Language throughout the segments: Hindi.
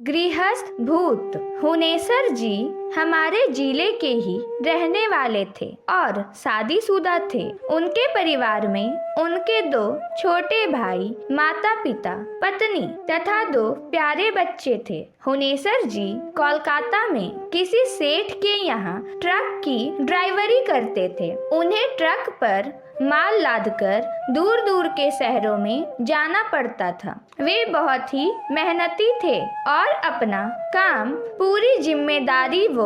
गृहस्थ भूत हुनेसर जी हमारे जिले के ही रहने वाले थे और शादीशुदा थे। उनके परिवार में उनके 2 छोटे भाई, माता पिता, पत्नी तथा 2 प्यारे बच्चे थे। हुनेसर जी कोलकाता में किसी सेठ के यहाँ ट्रक की ड्राइवरी करते थे। उन्हें ट्रक पर माल लादकर दूर दूर के शहरों में जाना पड़ता था। वे बहुत ही मेहनती थे और अपना काम पूरी जिम्मेदारी व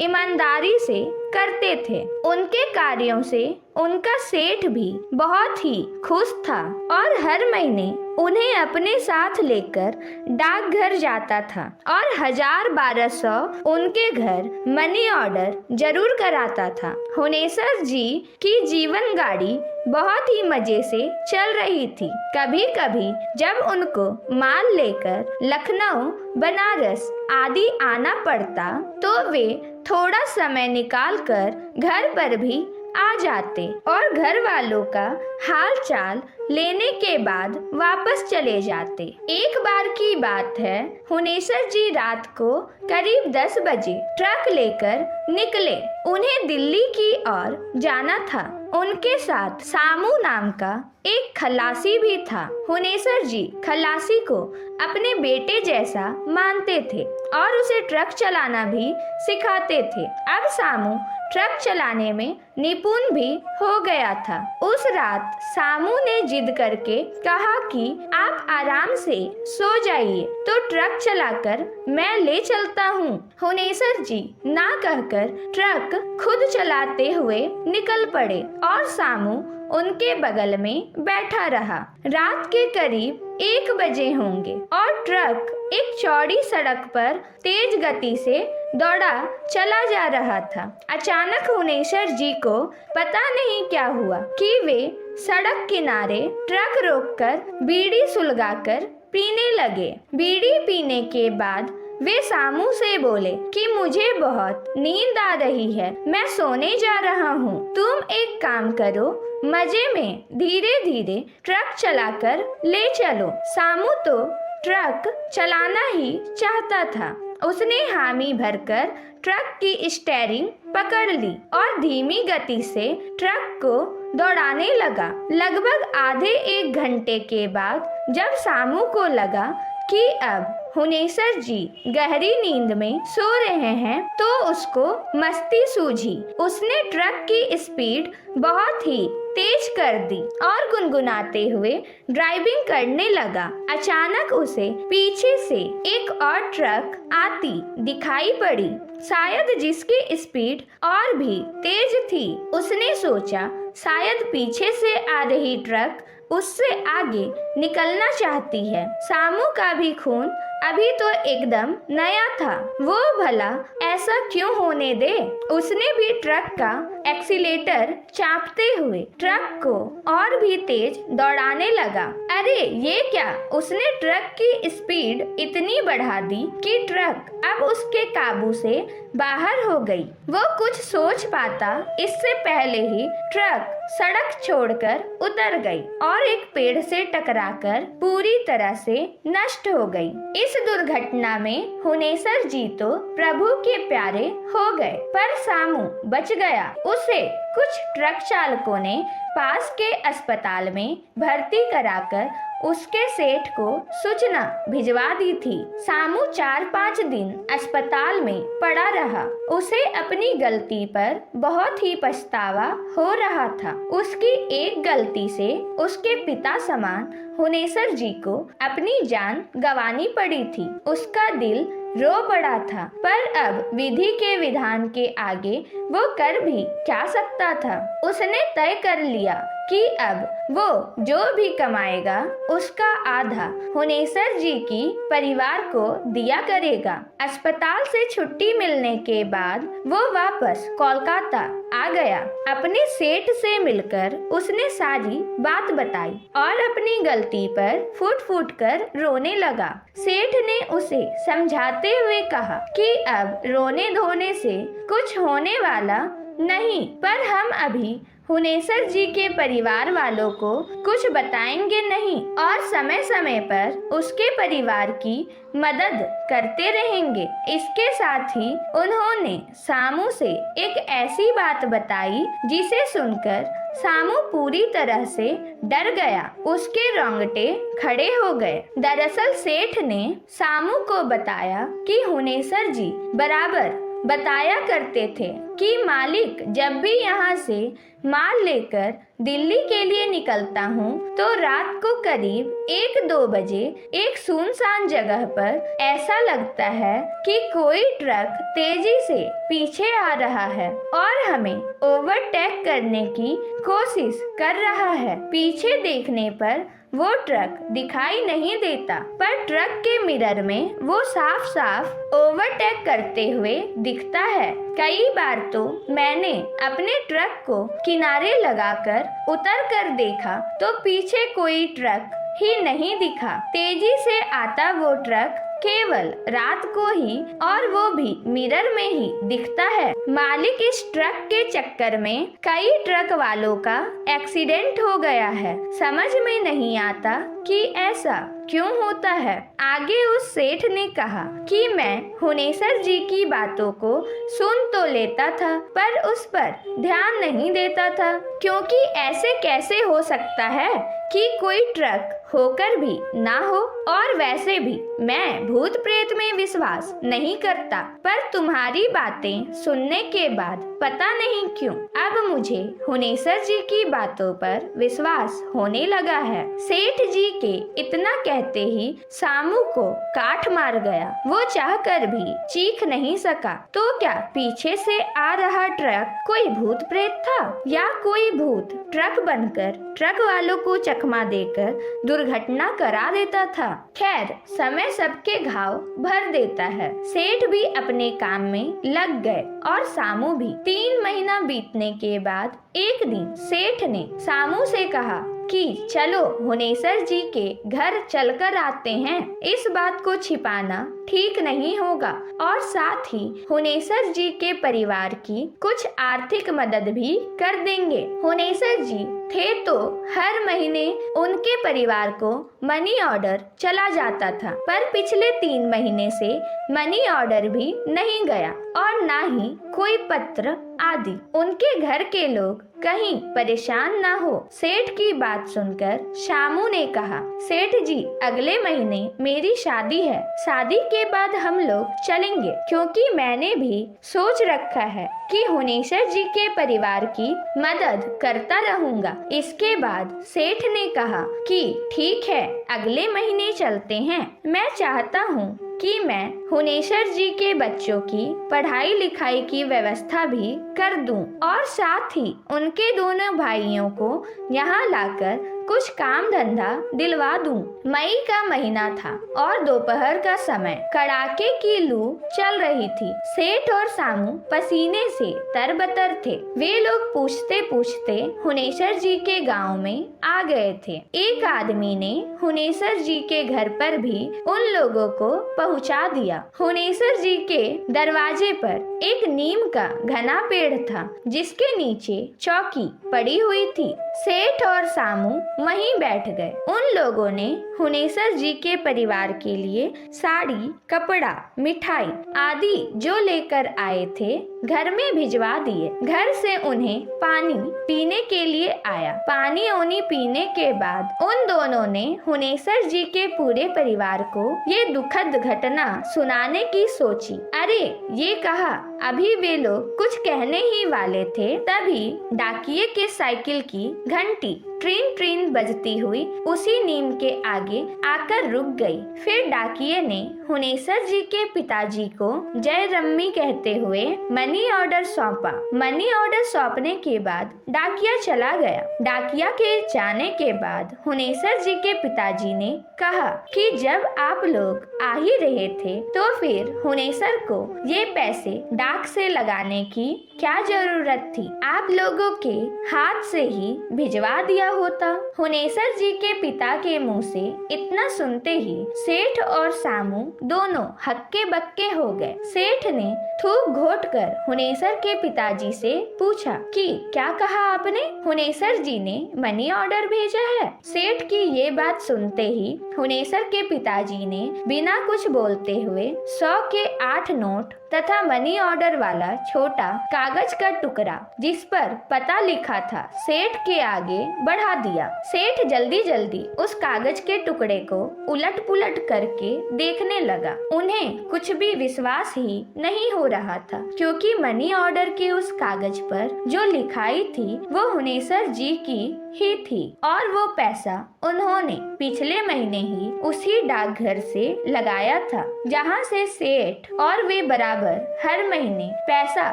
ईमानदारी से करते थे। उनके कार्यों से उनका सेठ भी बहुत ही खुश था और हर महीने उन्हें अपने साथ लेकर डाकघर जाता था और 1000-1200 उनके घर मनी ऑर्डर जरूर कराता था। हुनेसर जी की जीवन गाड़ी बहुत ही मजे से चल रही थी। कभी कभी जब उनको माल लेकर लखनऊ, बनारस आदि आना पड़ता तो वे थोड़ा समय निकालकर घर पर भी आ जाते और घर वालों का हाल चाल लेने के बाद वापस चले जाते। एक बार की बात है, हुनेसर जी रात को करीब 10 बजे ट्रक लेकर निकले। उन्हें दिल्ली की ओर जाना था। उनके साथ सामू नाम का एक खलासी भी था। हुनेसर जी खलासी को अपने बेटे जैसा मानते थे और उसे ट्रक चलाना भी सिखाते थे। अब सामू ट्रक चलाने में निपुण भी हो गया था। उस रात सामू ने जिद करके कहा कि आप आराम से सो जाइए तो ट्रक चलाकर मैं ले चलता हूँ। हुनेसर जी ना कहकर ट्रक खुद चलाते हुए निकल पड़े और सामू उनके बगल में बैठा रहा। रात के करीब 1 बजे होंगे और ट्रक एक चौड़ी सड़क पर तेज गति से दौड़ा चला जा रहा था। अचानक हुनेसर जी को पता नहीं क्या हुआ कि वे सड़क किनारे ट्रक रोककर बीड़ी सुलगाकर पीने लगे। बीड़ी पीने के बाद वे सामू से बोले कि मुझे बहुत नींद आ रही है, मैं सोने जा रहा हूँ। तुम एक काम करो, मजे में धीरे धीरे ट्रक चलाकर ले चलो। सामू तो ट्रक चलाना ही चाहता था। उसने हामी भरकर ट्रक की स्टीयरिंग पकड़ ली और धीमी गति से ट्रक को दौड़ाने लगा। लगभग आधे 1 घंटे के बाद जब सामू को लगा कि अब हुनेसर जी गहरी नींद में सो रहे हैं तो उसको मस्ती सूझी। उसने ट्रक की स्पीड बहुत ही तेज कर दी और गुनगुनाते हुए ड्राइविंग करने लगा। अचानक उसे पीछे से एक और ट्रक आती दिखाई पड़ी, शायद जिसकी स्पीड और भी तेज थी। उसने सोचा शायद पीछे से आ रही ट्रक उससे आगे निकलना चाहती है। सामू का भी खून अभी तो एकदम नया था, वो भला ऐसा क्यों होने दे। उसने भी ट्रक का एक्सीलेटर चापते हुए ट्रक को और भी तेज दौड़ाने लगा। अरे ये क्या, उसने ट्रक की स्पीड इतनी बढ़ा दी कि ट्रक अब उसके काबू से बाहर हो गई। वो कुछ सोच पाता इससे पहले ही ट्रक सड़क छोड़कर उतर गई और एक पेड़ से टकराकर पूरी तरह से नष्ट हो गई। इस दुर्घटना में हुनेसर जी तो प्रभु के प्यारे हो गए, पर सामू बच गया। उसे कुछ ट्रक चालकों ने पास के अस्पताल में भर्ती कराकर उसके सेठ को सूचना भिजवा दी थी। सामू 4-5 दिन अस्पताल में पड़ा रहा। उसे अपनी गलती पर बहुत ही पछतावा हो रहा था। उसकी एक गलती से उसके पिता समान हुनेसर जी को अपनी जान गंवानी पड़ी थी। उसका दिल रो पड़ा था, पर अब विधि के विधान के आगे वो कर भी क्या सकता था। उसने तय कर लिया कि अब वो जो भी कमाएगा उसका आधा हुनेसर जी की परिवार को दिया करेगा। अस्पताल से छुट्टी मिलने के बाद वो वापस कोलकाता आ गया। अपने सेठ से मिलकर उसने सारी बात बताई और अपनी गलती पर फूट फूट कर रोने लगा। सेठ ने उसे समझाते हुए कहा कि अब रोने धोने से कुछ होने वाला नहीं, पर हम अभी हुनेसर जी के परिवार वालों को कुछ बताएंगे नहीं और समय समय पर उसके परिवार की मदद करते रहेंगे। इसके साथ ही उन्होंने सामू से एक ऐसी बात बताई जिसे सुनकर सामू पूरी तरह से डर गया। उसके रोंगटे खड़े हो गए। दरअसल सेठ ने सामू को बताया कि हुनेसर जी बराबर बताया करते थे कि मालिक जब भी यहाँ से माल लेकर दिल्ली के लिए निकलता हूँ तो रात को करीब 1-2 बजे एक सुनसान जगह पर ऐसा लगता है कि कोई ट्रक तेजी से पीछे आ रहा है और हमें ओवरटेक करने की कोशिश कर रहा है। पीछे देखने पर वो ट्रक दिखाई नहीं देता, पर ट्रक के मिरर में वो साफ साफ ओवरटेक करते हुए दिखता है। कई बार तो मैंने अपने ट्रक को किनारे लगाकर उतर कर देखा तो पीछे कोई ट्रक ही नहीं दिखा। तेजी से आता वो ट्रक केवल रात को ही और वो भी मिरर में ही दिखता है। मालिक इस ट्रक के चक्कर में कई ट्रक वालों का एक्सीडेंट हो गया है। समझ में नहीं आता कि ऐसा क्यों होता है। आगे उस सेठ ने कहा कि मैं हुनेसर जी की बातों को सुन तो लेता था पर उस पर ध्यान नहीं देता था, क्योंकि ऐसे कैसे हो सकता है कि कोई ट्रक होकर भी ना हो। और वैसे भी मैं भूत प्रेत में विश्वास नहीं करता, पर तुम्हारी बातें सुनने के बाद पता नहीं क्यों अब मुझे हुनेसर जी की बातों पर विश्वास होने लगा है। सेठ जी के इतना कहते ही सामू को काठ मार गया। वो चाहकर भी चीख नहीं सका। तो क्या पीछे से आ रहा ट्रक कोई भूत प्रेत था या कोई भूत ट्रक बनकर ट्रक वालों को चकमा देकर दुर्घटना करा देता था। खैर समय सबके घाव भर देता है। सेठ भी अपने काम में लग गए और सामू भी। 3 महीना बीतने के बाद एक दिन सेठ ने सामू से कहा कि चलो हुनेसर जी के घर चलकर आते हैं। इस बात को छिपाना ठीक नहीं होगा और साथ ही हुनेसर जी के परिवार की कुछ आर्थिक मदद भी कर देंगे। हुनेसर जी थे तो हर महीने उनके परिवार को मनी ऑर्डर चला जाता था, पर पिछले 3 महीने से मनी ऑर्डर भी नहीं गया और ना ही कोई पत्र आदि। उनके घर के लोग कहीं परेशान ना हो। सेठ की बात सुनकर शामू ने कहा, सेठ जी अगले महीने मेरी शादी है। शादी के बाद हम लोग चलेंगे, क्योंकि मैंने भी सोच रखा है कि हुनेसर जी के परिवार की मदद करता रहूंगा। इसके बाद सेठ ने कहा कि ठीक है अगले महीने चलते हैं। मैं चाहता हूँ कि मैं हुनेसर जी के बच्चों की पढ़ाई लिखाई की व्यवस्था भी कर दूं और साथ ही उनके दोनों भाइयों को यहाँ लाकर कुछ काम धंधा दिलवा दूं। मई का महीना था और दोपहर का समय। कड़ाके की लू चल रही थी। सेठ और सामू पसीने से तरबतर थे। वे लोग पूछते पूछते हुनेसर जी के गांव में आ गए थे। एक आदमी ने हुनेसर जी के घर पर भी उन लोगों को पहुंचा दिया। हुनेसर जी के दरवाजे पर एक नीम का घना पेड़ था, जिसके नीचे चौकी पड़ी हुई थी। सेठ और सामू वहीं बैठ गए। उन लोगों ने हुनेसर जी के परिवार के लिए साड़ी, कपड़ा, मिठाई आदि जो लेकर आए थे घर में भिजवा दिए। घर से उन्हें पानी पीने के लिए आया। पानी ओनी पीने के बाद उन दोनों ने हुनेसर जी के पूरे परिवार को ये दुखद घटना सुनाने की सोची। अरे ये कहा अभी वे लोग कुछ कहने ही वाले थे, तभी डाकिये के साइकिल की घंटी ट्रीन ट्रीन बजती हुई उसी नीम के आगे आकर रुक गई। फिर डाकिये ने हुनेसर जी के पिताजी को जय रम्मी कहते हुए मनी ऑर्डर सौंपा। मनी ऑर्डर सौंपने के बाद डाकिया चला गया। डाकिया के जाने के बाद हुनेसर जी के पिताजी ने कहा कि जब आप लोग आ ही रहे थे तो फिर हुनेसर को ये पैसे ताक से लगाने की क्या जरूरत थी? आप लोगों के हाथ से ही भिजवा दिया होता। हुनेसर जी के पिता के मुंह से इतना सुनते ही सेठ और सामू दोनों हक्के बक्के हो गए। सेठ ने थूक घोट कर हुनेसर के पिताजी से पूछा कि क्या कहा आपने? हुनेसर जी ने मनी ऑर्डर भेजा है। सेठ की ये बात सुनते ही हुनेसर के पिताजी ने बिना कुछ बोलते हुए 100 के 8 नोट तथा मनी ऑर्डर वाला छोटा कागज का टुकड़ा जिस पर पता लिखा था सेठ के आगे बढ़ा दिया। सेठ जल्दी जल्दी उस कागज के टुकड़े को उलट पुलट करके देखने लगा। उन्हें कुछ भी विश्वास ही नहीं हो रहा था, क्योंकि मनी ऑर्डर के उस कागज पर जो लिखाई थी वो हुनेसर जी की ही थी और वो पैसा उन्होंने पिछले महीने ही उसी डाकघर से लगाया था जहाँ से सेठ और वे बराबर हर महीने पैसा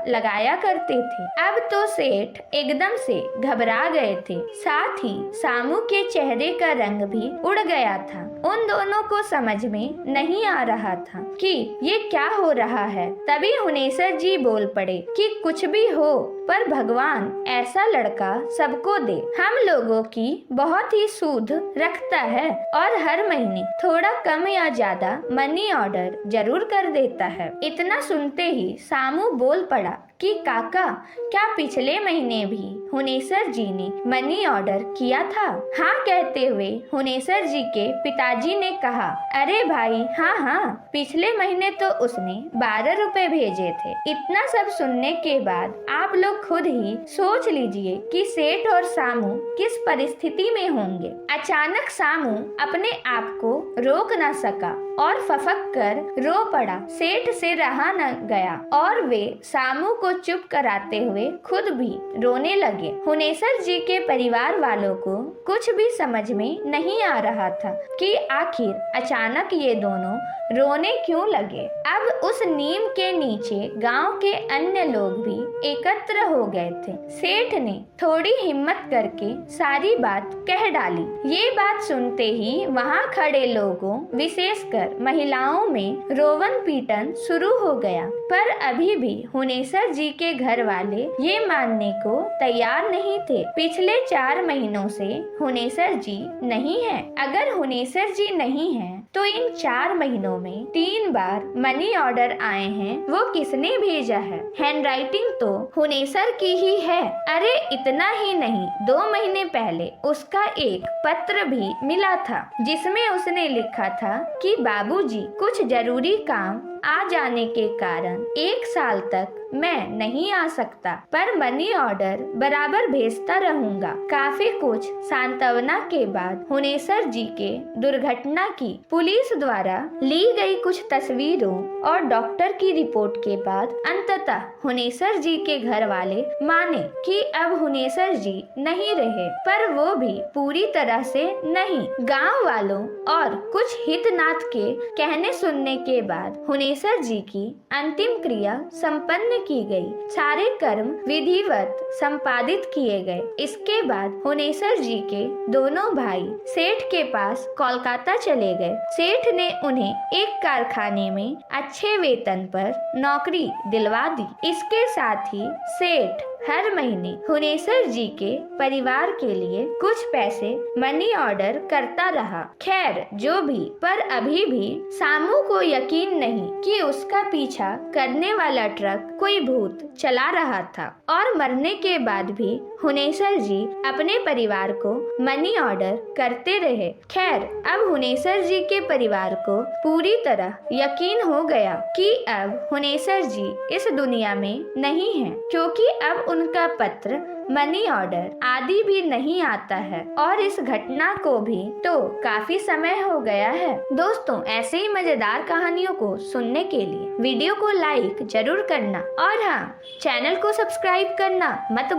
लगाया करते थे। अब तो सेठ एकदम से घबरा गए थे, साथ ही सामू के चेहरे का रंग भी उड़ गया था। उन दोनों को समझ में नहीं आ रहा था कि ये क्या हो रहा है। तभी हुनेसर जी बोल पड़े कि कुछ भी हो पर भगवान ऐसा लड़का सबको दे। हम लोगों की बहुत ही सूद रखता है और हर महीने थोड़ा कम या ज्यादा मनी ऑर्डर जरूर कर देता है। इतना सुनते ही सामू बोल पड़ा कि काका, क्या पिछले महीने भी हुनेसर जी ने मनी ऑर्डर किया था? हाँ कहते हुए हुनेसर जी के पिताजी ने कहा, अरे भाई हाँ, पिछले महीने तो उसने 12 रुपए भेजे थे। इतना सब सुनने के बाद आप लोग खुद ही सोच लीजिए कि सेठ और सामू किस परिस्थिति में होंगे। अचानक सामू अपने आप को रोक न सका और फफक कर रो पड़ा। सेठ से रहा न गया और वे सामू को चुप कराते हुए खुद भी रोने लगे। हुनेसर जी के परिवार वालों को कुछ भी समझ में नहीं आ रहा था कि आखिर अचानक ये दोनों रोने क्यों लगे। अब उस नीम के नीचे गांव के अन्य लोग भी एकत्र हो गए थे। सेठ ने थोड़ी हिम्मत करके सारी बात कह डाली। ये बात सुनते ही वहां खड़े लोगों, विशेषकर महिलाओं में रोवन पीटन शुरू हो गया। पर अभी भी हुनेसर जी के घर वाले ये मानने को तैयार नहीं थे। पिछले 4 महीनों से हुनेसर जी नहीं है। अगर हुनेसर जी नहीं है तो इन 4 महीनों में 3 बार मनी ऑर्डर आए हैं। वो किसने भेजा है? हैंडराइटिंग तो हुनेसर की ही है। अरे इतना ही नहीं, 2 महीने पहले उसका एक पत्र भी मिला था जिसमें उसने लिखा था कि बाबूजी कुछ जरूरी काम आ जाने के कारण 1 साल तक मैं नहीं आ सकता, पर मनी ऑर्डर बराबर भेजता रहूंगा। काफी कुछ सांत्वना के बाद हुनेसर जी के दुर्घटना की पुलिस द्वारा ली गई कुछ तस्वीरों और डॉक्टर की रिपोर्ट के बाद अंततः हुनेसर जी के घर वाले माने कि अब हुनेसर जी नहीं रहे, पर वो भी पूरी तरह से नहीं। गांव वालों और कुछ हितनाथ के कहने सुनने के बाद हुनेसर जी की अंतिम क्रिया संपन्न की गई। सारे कर्म विधिवत संपादित किए गए। इसके बाद हुनेसर जी के दोनों भाई सेठ के पास कोलकाता चले गए। सेठ ने उन्हें एक कारखाने में अच्छे वेतन पर नौकरी दिलवा दी। इसके साथ ही सेठ हर महीने हुनेसर जी के परिवार के लिए कुछ पैसे मनी ऑर्डर करता रहा। खैर जो भी, पर अभी भी सामू को यकीन नहीं कि उसका पीछा करने वाला ट्रक कोई भूत चला रहा था और मरने के बाद भी हुनेसर जी अपने परिवार को मनी ऑर्डर करते रहे। खैर अब हुनेसर जी के परिवार को पूरी तरह यकीन हो गया कि अब हुनेसर जी इस दुनिया में नहीं है, क्योंकि अब उनका पत्र, मनी ऑर्डर आदि भी नहीं आता है और इस घटना को भी तो काफी समय हो गया है। दोस्तों, ऐसे ही मजेदार कहानियों को सुनने के लिए वीडियो को लाइक जरूर करना और हाँ, चैनल को सब्सक्राइब करना मत